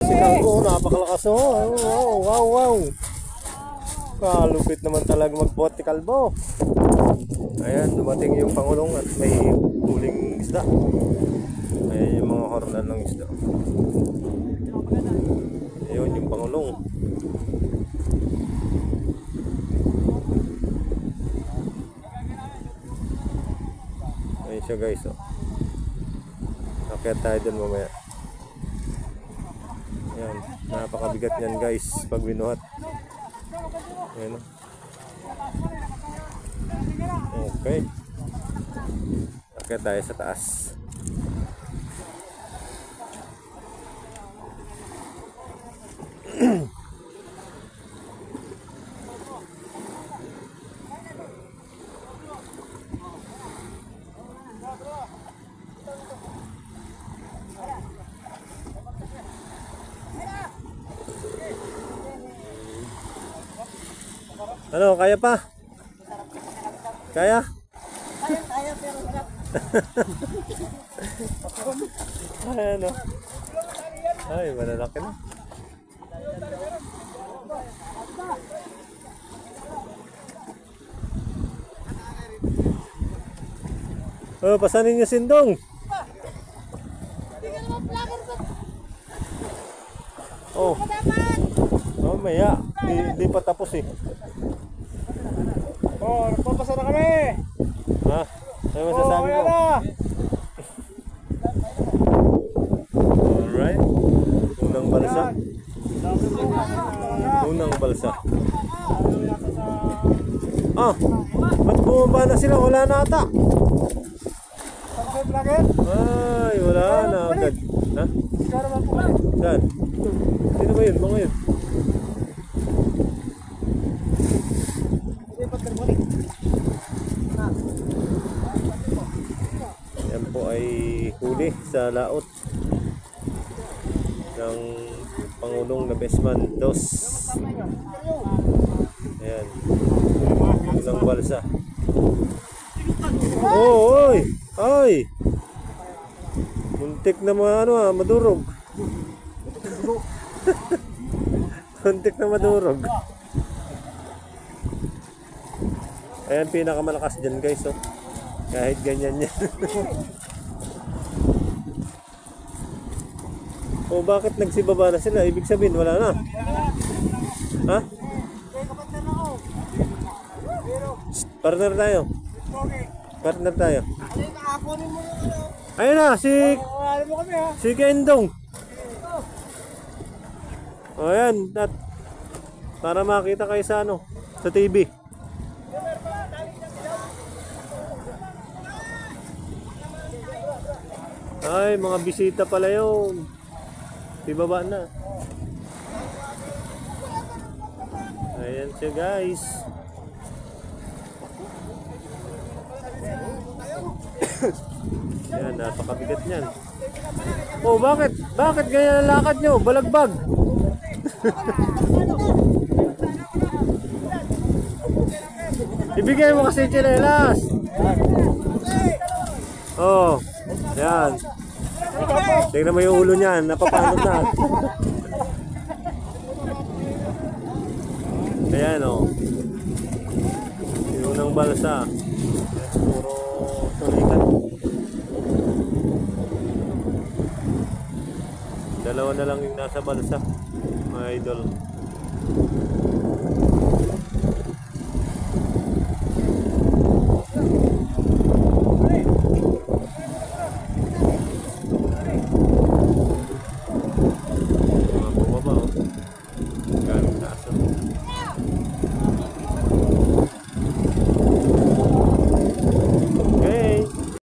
si Kalbo, napakalakas oh. Wow. Kalupit naman talaga magbuhat ni Kalbo. Ayan, dumating yung Pangulong at may huling isda. Ayan yung mga hornan ng isda. Ayun yung Pangulong. Ayun siya guys oh. Akyat tayo dun mamaya. Ayan, napakabigat niyan guys pag binuhat. Ayan oh. Okay. Akyat tayo sa taas. Ano, kaya pa? Kaya? Kaya pero hirap. Ayan o. Ay, malalaki na. Oh, pasanin niyo Sindong. Oh. Oh, maya. Di pa tapos eh. Oh, nagpapasa na kami. Ha? Ano masasabi mo? Alright. Unang balsa. Unang balsa. Ah, ba't bumaba na sila? Wala na ata. Ay, wala na agad. Ha? Saan? Sino ba yun? Mga yun? Yan po ay huli sa laot ng Pangulong na Besman Dos. Ayan. Unang balsa. Oh, oy! Ay! Muntik na madurog. Muntik na madurog. Ayan, pinakamalakas dyan guys oh. Kahit ganyan yan. O bakit nagsibaba na sila? Ibig sabihin wala na. Ha? Partner tayo. Partner tayo. Ayun na, si Kendong. O yan, para makita kayo sa sa TV. Ay, mga bisita pala yun. Ibaba na. Ayan siya guys. Ayan, napakabigat niyan. Oh, bakit? Bakit ganyan ang lakad nyo? Balagbag. Ibigay mo kasi chinelas. Oh, yan. Tingnan mo yung ulo niyan, napapanod na. Ayan o. Yung unang balsa. Puro tulikan. Dalawa na lang yung nasa balsa, mga idol.